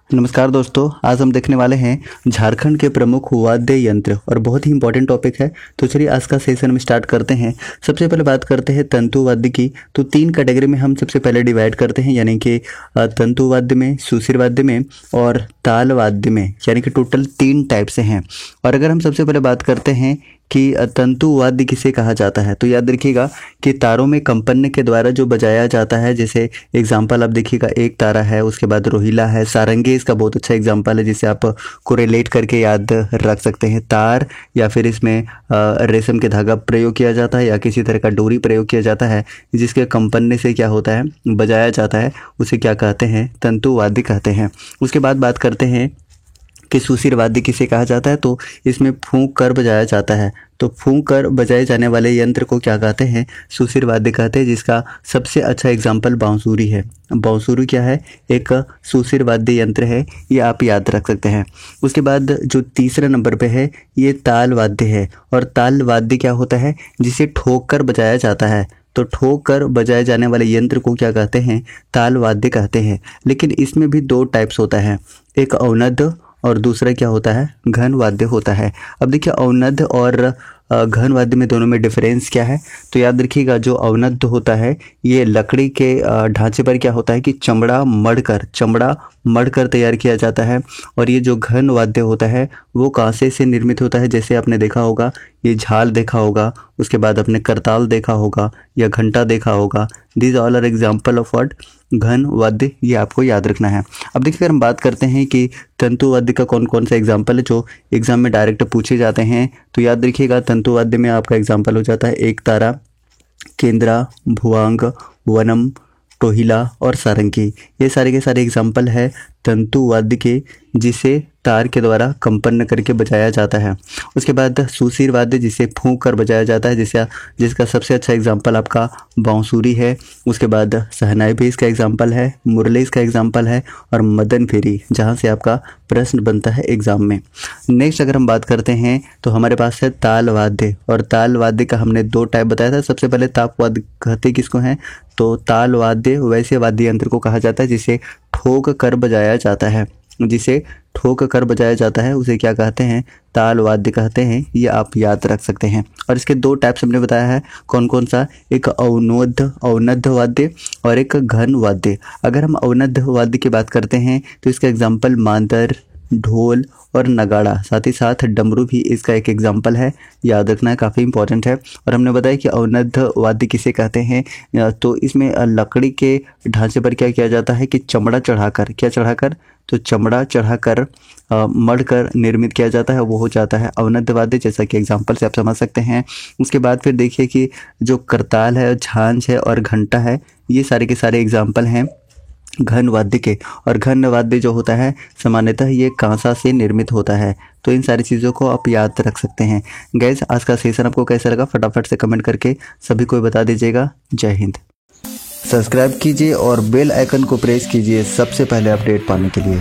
नमस्कार दोस्तों, आज हम देखने वाले हैं झारखंड के प्रमुख वाद्य यंत्र और बहुत ही इंपॉर्टेंट टॉपिक है। तो चलिए आज का सेशन में स्टार्ट करते हैं। सबसे पहले बात करते हैं तंतु वाद्य की। तो 3 कैटेगरी में हम सबसे पहले डिवाइड करते हैं, यानी कि तंतु वाद्य में, सुशिर वाद्य में और ताल वाद्य में, यानी कि टोटल 3 टाइप से हैं। और अगर हम सबसे पहले बात करते हैं कि तंतु वाद्य किसे कहा जाता है, तो याद रखिएगा कि तारों में कंपन के द्वारा जो बजाया जाता है, जैसे एग्जाम्पल आप देखिएगा, एक तारा है, उसके बाद रोहिला है, सारंगी इसका बहुत अच्छा एग्जाम्पल है जिसे आप कोरिलेट करके याद रख सकते हैं। तार या फिर इसमें रेशम के धागा प्रयोग किया जाता है या किसी तरह का डोरी प्रयोग किया जाता है, जिसके कंपन से क्या होता है, बजाया जाता है, उसे क्या कहते हैं, तंतु वाद्य कहते हैं। उसके बाद बात करते हैं कि सुशिर वाद्य किसे कहा जाता है। तो इसमें फूंक कर बजाया जाता है, तो फूंक कर बजाए जाने वाले यंत्र को क्या कहते हैं, सुशिर वाद्य कहते हैं, जिसका सबसे अच्छा एग्जाम्पल बांसुरी है। बांसुरी क्या है, एक सुशिर वाद्य यंत्र है, ये आप याद रख सकते हैं। उसके बाद जो तीसरे नंबर पे है ये ताल वाद्य है। और ताल वाद्य क्या होता है, जिसे ठोक कर बजाया जाता है। तो ठोक कर बजाए जाने वाले यंत्र को क्या कहते हैं, ताल वाद्य कहते हैं। लेकिन इसमें भी 2 टाइप्स होता है, एक अवनद्ध और दूसरा क्या होता है, घन वाद्य होता है। अब देखिए अवनद्ध और घन वाद्य में दोनों में डिफरेंस क्या है। तो याद रखिएगा जो अवनद्ध होता है ये लकड़ी के ढांचे पर क्या होता है कि चमड़ा मढ़कर तैयार किया जाता है। और ये जो घन वाद्य होता है वो कांसे से निर्मित होता है। जैसे आपने देखा होगा, ये झाल देखा होगा, उसके बाद आपने करताल देखा होगा या घंटा देखा होगा। These all are example of what, घन वाद्य, ये आपको याद रखना है। अब देखिए अगर हम बात करते हैं कि तंतु वाद्य का कौन कौन सा एग्जाम्पल है जो एग्जाम में डायरेक्ट पूछे जाते हैं, तो याद रखिएगा तंतु वाद्य में आपका एग्जाम्पल हो जाता है एक तारा, केंद्रा, भुवांग, वनम, टोहिला और सारंगी। ये सारे के सारे एग्जाम्पल है तंतु वाद्य के, जिसे तार के द्वारा कंपन करके बजाया जाता है। उसके बाद सुशिर वाद्य जिसे फूंक कर बजाया जाता है, जिसका सबसे अच्छा एग्जाम्पल आपका बांसुरी है। उसके बाद शहनाई भी इसका एग्जाम्पल है, मुरली इसका एग्जाम्पल है, और मदन फेरी, जहाँ से आपका प्रश्न बनता है एग्जाम में। नेक्स्ट अगर हम बात करते हैं तो हमारे पास है ताल वाद्य। और ताल वाद्य का हमने 2 टाइप बताया था। सबसे पहले ताप वाद्य कहते किसको हैं, तो ताल वाद्य वैसे वाद्य यंत्र को कहा जाता है जिसे ठोक कर बजाया जाता है। जिसे ठोक कर बजाया जाता है उसे क्या कहते हैं, ताल वाद्य कहते हैं। ये आप याद रख सकते हैं। और इसके 2 टाइप्स हमने बताया है, कौन कौन सा, एक अवनद्ध वाद्य और एक घन वाद्य। अगर हम अवनद्ध वाद्य की बात करते हैं तो इसका एग्जाम्पल मांदर, ढोल और नगाड़ा, साथ ही साथ डमरू भी इसका एक एग्जाम्पल है, याद रखना है, काफ़ी इंपॉर्टेंट है। और हमने बताया कि अवनद्ध वाद्य किसे कहते हैं, तो इसमें लकड़ी के ढांचे पर क्या किया जाता है कि चमड़ा चढ़ाकर, क्या चढ़ाकर, तो चमड़ा चढ़ाकर मढ़कर निर्मित किया जाता है, वो हो जाता है अवनद्ध वाद्य, जैसा कि एग्जाम्पल से आप समझ सकते हैं। उसके बाद फिर देखिए कि जो करताल है, झांझ है और घंटा है, ये सारे के सारे एग्जाम्पल हैं घन वाद्य के। और घन वाद्य जो होता है सामान्यतः ये कांसा से निर्मित होता है। तो इन सारी चीज़ों को आप याद रख सकते हैं। गाइस, आज का सेशन आपको कैसा लगा फटाफट से कमेंट करके सभी को बता दीजिएगा। जय हिंद। सब्सक्राइब कीजिए और बेल आइकन को प्रेस कीजिए सबसे पहले अपडेट पाने के लिए।